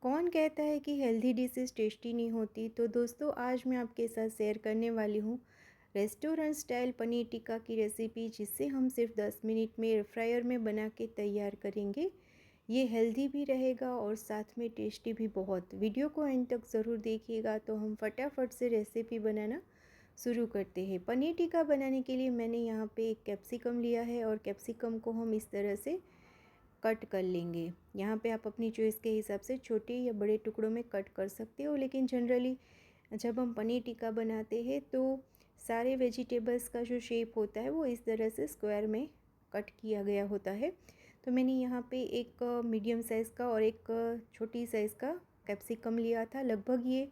कौन कहता है कि हेल्दी डिशेस टेस्टी नहीं होती। तो दोस्तों, आज मैं आपके साथ शेयर करने वाली हूँ रेस्टोरेंट स्टाइल पनीर टिक्का की रेसिपी, जिससे हम सिर्फ 10 मिनट में एयर फ्रायर में बना के तैयार करेंगे। ये हेल्दी भी रहेगा और साथ में टेस्टी भी बहुत। वीडियो को एंड तक ज़रूर देखिएगा। तो हम फटाफट से रेसिपी बनाना शुरू करते हैं। पनीर टिक्का बनाने के लिए मैंने यहाँ पे एक कैप्सिकम लिया है और कैप्सिकम को हम इस तरह से कट कर लेंगे। यहाँ पे आप अपनी चॉइस के हिसाब से छोटे या बड़े टुकड़ों में कट कर सकते हो, लेकिन जनरली जब हम पनीर टिक्का बनाते हैं तो सारे वेजिटेबल्स का जो शेप होता है वो इस तरह से स्क्वायर में कट किया गया होता है। तो मैंने यहाँ पे एक मीडियम साइज़ का और एक छोटी साइज़ का कैप्सिकम लिया था। लगभग ये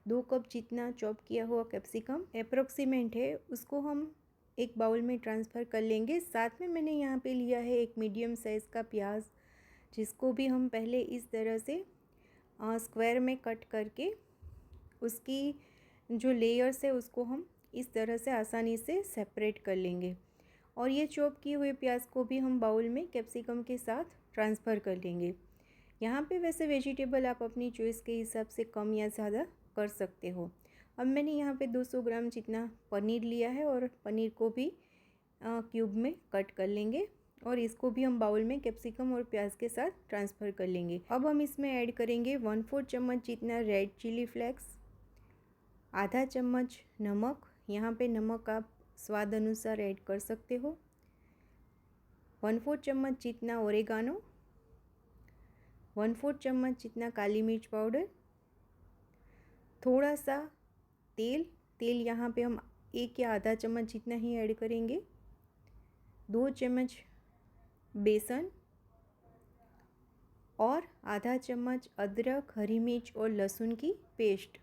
2 कप जितना चॉप किया हुआ कैप्सिकम अप्रोक्सीमेट है, उसको हम एक बाउल में ट्रांसफ़र कर लेंगे। साथ में मैंने यहाँ पे लिया है एक मीडियम साइज़ का प्याज, जिसको भी हम पहले इस तरह से स्क्वायर में कट करके उसकी जो लेयर्स है उसको हम इस तरह से आसानी से सेपरेट कर लेंगे। और ये चॉप किए हुए प्याज को भी हम बाउल में कैप्सिकम के साथ ट्रांसफ़र कर लेंगे। यहाँ पे वैसे वेजिटेबल आप अपनी चॉइस के हिसाब से कम या ज़्यादा कर सकते हो। अब मैंने यहाँ पे 200 ग्राम जितना पनीर लिया है और पनीर को भी क्यूब में कट कर लेंगे और इसको भी हम बाउल में कैप्सिकम और प्याज के साथ ट्रांसफ़र कर लेंगे। अब हम इसमें ऐड करेंगे 1/4 चम्मच जितना रेड चिली फ्लेक्स, आधा चम्मच नमक, यहाँ पे नमक आप स्वाद अनुसार ऐड कर सकते हो, 1/4 चम्मच जितना ओरेगानो, 1/4 चम्मच जितना काली मिर्च पाउडर, थोड़ा सा तेल यहाँ पे हम 1 या आधा चम्मच जितना ही ऐड करेंगे, 2 चम्मच बेसन और आधा चम्मच अदरक, हरी मिर्च और लहसुन की पेस्ट।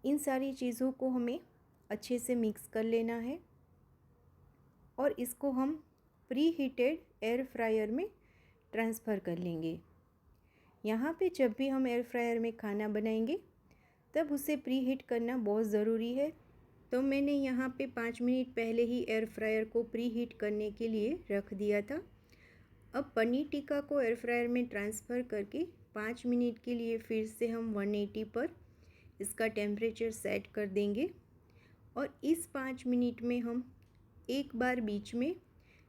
इन सारी चीज़ों को हमें अच्छे से मिक्स कर लेना है और इसको हम प्री हीटेड एयर फ्रायर में ट्रांसफ़र कर लेंगे। यहाँ पे जब भी हम एयर फ्रायर में खाना बनाएंगे तब उसे प्री हीट करना बहुत ज़रूरी है। तो मैंने यहाँ पे 5 मिनट पहले ही एयर फ्रायर को प्री हीट करने के लिए रख दिया था। अब पनीर टिक्का को एयर फ्रायर में ट्रांसफ़र करके 5 मिनट के लिए फिर से हम 180 पर इसका टेम्परेचर सेट कर देंगे और इस 5 मिनट में हम एक बार बीच में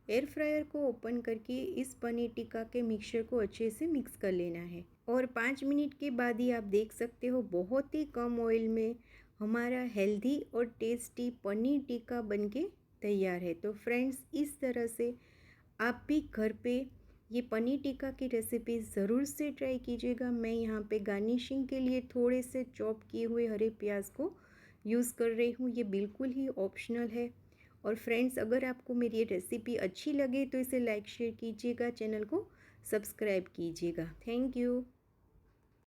एयर फ्रायर को ओपन करके इस पनीर टिक्का के मिक्सचर को अच्छे से मिक्स कर लेना है। और 5 मिनट के बाद ही आप देख सकते हो बहुत ही कम ऑयल में हमारा हेल्दी और टेस्टी पनीर टिक्का बनके तैयार है। तो फ्रेंड्स, इस तरह से आप भी घर पे ये पनीर टिक्का की रेसिपी ज़रूर से ट्राई कीजिएगा। मैं यहाँ पे गार्निशिंग के लिए थोड़े से चॉप किए हुए हरे प्याज को यूज़ कर रही हूँ। ये बिल्कुल ही ऑप्शनल है। और फ्रेंड्स, अगर आपको मेरी ये रेसिपी अच्छी लगे तो इसे लाइक शेयर कीजिएगा, चैनल को सब्सक्राइब कीजिएगा। Thank you.